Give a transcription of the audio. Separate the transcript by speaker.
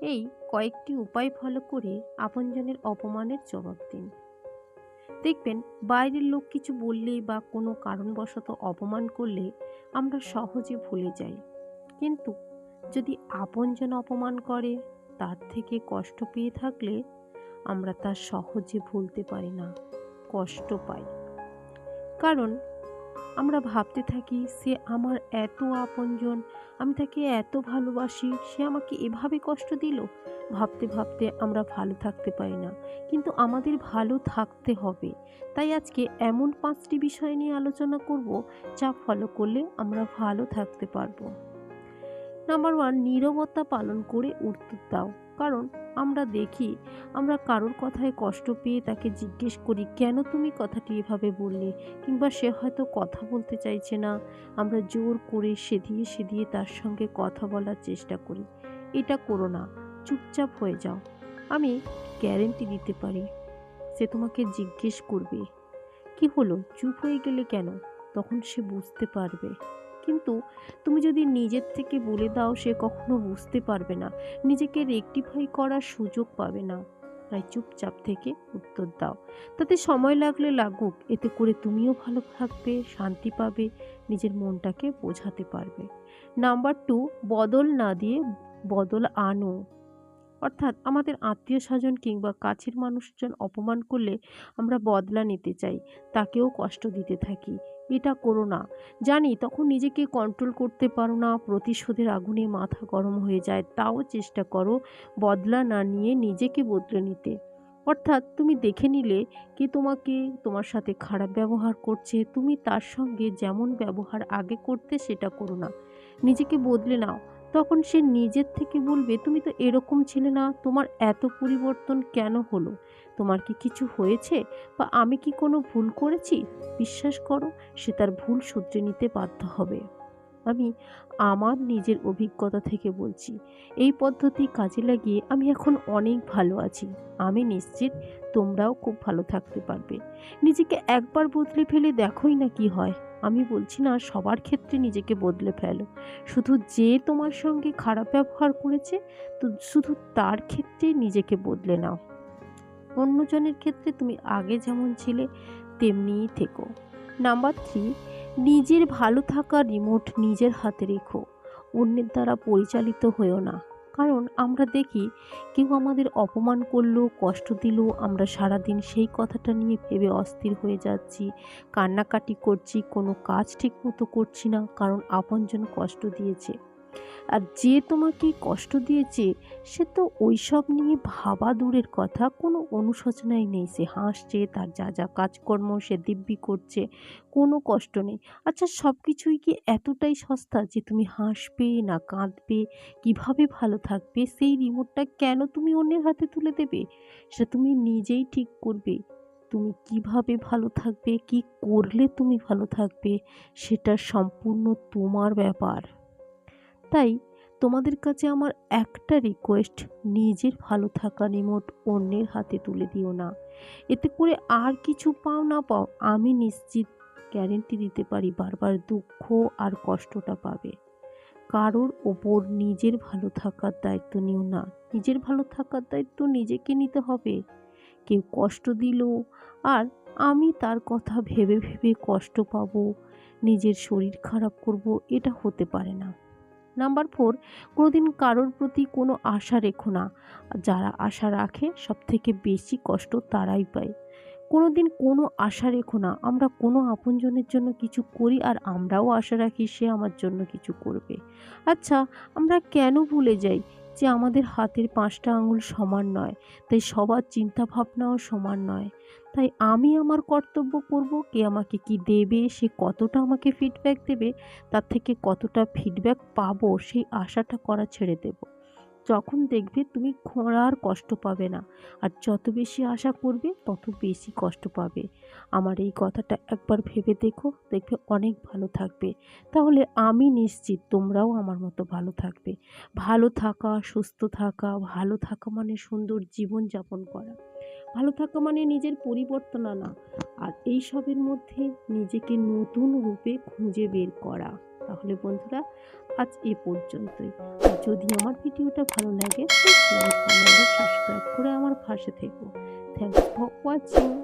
Speaker 1: এই কয়েকটি উপায় ফলো করে আপনজনের অপমানের জবাব দিন। দেখবেন, বাইরের লোক কিছু বললেই বা কোনো কারণবশত অপমান করলে আমরা সহজে ভুলে যাই, কিন্তু যদি আপনজন অপমান করে, তার থেকে কষ্ট পেয়ে থাকলে আমরা তা সহজে ভুলতে পারি না, কষ্ট পাই। কারণ আমরা ভাবতে থাকি সে আমার এত আপনজন, আমি তাকে এত ভালোবাসি, সে আমাকে এভাবে কষ্ট দিল। ভাবতে ভাবতে আমরা ভালো থাকতে পারি না, কিন্তু আমাদের ভালো থাকতে হবে। তাই আজকে এমন 5টি বিষয় নিয়ে আলোচনা করব, যা ফলো করলে আমরা ভালো থাকতে পারবো। নাম্বার 1, নীরবতা পালন করে উত্তর দাও। কারণ আমরা দেখি, আমরা কারোর কথায় কষ্ট পেয়ে তাকে জিজ্ঞেস করি, কেন তুমি কথাটি এভাবে বললে? কিংবা সে হয়তো কথা বলতে চাইছে না, আমরা জোর করে সেধিয়ে সেধিয়ে তার সঙ্গে কথা বলার চেষ্টা করি। এটা করো না, চুপচাপ হয়ে যাও। আমি গ্যারেন্টি দিতে পারি, সে তোমাকে জিজ্ঞেস করবে, কি হলো, চুপ হয়ে গেলে কেন? তখন সে বুঝতে পারবে। কিন্তু তুমি যদি নিজের থেকে বলে দাও, সে কখনো বুঝতে পারবে না, নিজেকে রেকটিফাই করার সুযোগ পাবে না। তাই চুপচাপ থেকে উত্তর দাও। তাতে সময় লাগলে লাগুক, এতে করে তুমিও ভালো থাকবে, শান্তি পাবে, নিজের মনটাকে বোঝাতে পারবে। নাম্বার 2, বদল না দিয়ে বদল আনো। অর্থাৎ আমাদের আত্মীয়-স্বজন কিংবা কাছের মানুষজন অপমান করলে আমরা বদলা নিতে চাই, তাকেও কষ্ট দিতে থাকি। এটা করো না। জানি তখন নিজেকে কন্ট্রোল করতে পারো না, প্রতিশোধের আগুনে মাথা গরম হয়ে যায়। তাও চেষ্টা করো বদলা না নিয়ে নিজেকে বদলে নিতে। অর্থাৎ তুমি দেখে নিলে কে তোমাকে, তোমার সাথে খারাপ ব্যবহার করছে, তুমি তার সঙ্গে যেমন ব্যবহার আগে করতে সেটা করো না। নিজেকে বদলে নাও। তখন সে নিজের থেকে বলবে, তুমি তো এরকম ছিলে না, তোমার এত পরিবর্তন কেন হলো? তোমার কি কিছু হয়েছে, বা আমি কি কোনো ভুল করেছি? বিশ্বাস করো, সে তার ভুল শুধরে নিতে বাধ্য হবে। আমি আমার নিজের অভিজ্ঞতা থেকে বলছি, এই পদ্ধতি কাজে লাগিয়ে আমি এখন অনেক ভালো আছি। আমি নিশ্চিত তোমরাও খুব ভালো থাকতে পারবে। নিজেকে একবার বদলে ফেলে দেখোই না কি হয়। আমি বলছি না সবার ক্ষেত্রে নিজেকে বদলে ফেলো, শুধু যে তোমার সঙ্গে খারাপ ব্যবহার করেছে, তো শুধু তার ক্ষেত্রে নিজেকে বদলে নাও। অন্যজনের ক্ষেত্রে তুমি আগে যেমন ছিলে তেমনিই থেকো। নাম্বার 3, নিজের ভালো থাকা রিমোট নিজের হাতে রেখো, অন্যের দ্বারা পরিচালিত হয়েও না। কারণ আমরা দেখি, কেউ আমাদের অপমান করলো, কষ্ট দিল, আমরা সারাদিন সেই কথাটা নিয়ে ভেবে অস্থির হয়ে যাচ্ছি, কান্নাকাটি করছি, কোনো কাজ ঠিক মতো করছি না, কারণ আপনজন কষ্ট দিয়েছে। আর যে তোমাকে কষ্ট দিয়েছে, সে তো ওইসব নিয়ে ভাবা দূরের কথা, কোনো অনুশোচনাই নেই, সে হাসছে, তার যা যা কাজকর্ম সে দিব্যি করছে, কোনো কষ্ট নেই। আচ্ছা, সব কিছুই কি এতটাই সস্তা যে তুমি হাসবে না কাঁদবে, কিভাবে ভালো থাকবে, সেই রিমোটটা কেন তুমি অন্যের হাতে তুলে দেবে? সে তুমি নিজেই ঠিক করবে। তুমি কিভাবে ভালো থাকবে, কি করলে তুমি ভালো থাকবে, সেটা সম্পূর্ণ তোমার ব্যাপার। তাই তোমাদের কাছে আমার একটা রিকোয়েস্ট, নিজের ভালো থাকা রিমোট অন্যের হাতে তুলে দিও না। এতে করে আর কিছু পাও না পাও, আমি নিশ্চিত গ্যারেন্টি দিতে পারি, বারবার দুঃখ আর কষ্টটা পাবে। কারোর ওপর নিজের ভালো থাকার দায়িত্ব নিও না। নিজের ভালো থাকার দায়িত্ব নিজেকে নিতে হবে। কেউ কষ্ট দিল আর আমি তার কথা ভেবে ভেবে কষ্ট পাবো, নিজের শরীর খারাপ করব, এটা হতে পারে না। নাম্বার 4, কোনোদিন কারোর প্রতি কোনো আশা রেখো না। যারা আশা রাখে সব থেকে বেশি কষ্ট তারাই পায়। কোনোদিন কোনো আশা রেখো না। আমরা কোনো আপনজনের জন্য কিছু করি আর আমরাও আশা রাখি সে আমার জন্য কিছু করবে। আচ্ছা, আমরা কেন ভুলে যাই যে আমাদের হাতের 5টা আঙুল সমান নয়, তাই সবার চিন্তা ভাবনাও সমান নয়। তাই আমি আমার কর্তব্য করব, কে আমাকে কি দেবে, সে কতটা আমাকে ফিডব্যাক দেবে, তার থেকে কতটা ফিডব্যাক পাবো সেই আশাটা করা ছেড়ে দেব। যখন দেখবে তুমি আর কষ্ট পাবে না, আর যত বেশি আশা করবে তত বেশি কষ্ট পাবে। আমার এই কথাটা একবার ভেবে দেখো, দেখবে অনেক ভালো থাকবে। তাহলে আমি নিশ্চিত তোমরাও আমার মতো ভালো থাকবে। ভালো থাকা, সুস্থ থাকা, ভালো থাকা মানে সুন্দর জীবন যাপন করা, ভালো থাকা মানে নিজের পরিবর্তন আনা, আর এইসবের মধ্যে নিজেকে নতুন রূপে খুঁজে বের করা। তাহলে বন্ধুরা, আজ এ পর্যন্তই। আর যদি আমার ভিডিওটা ভালো লাগে, প্লিজ লাইক, কমেন্ট ও সাবস্ক্রাইব করে আমার পাশে থেকো। Thanks for watching.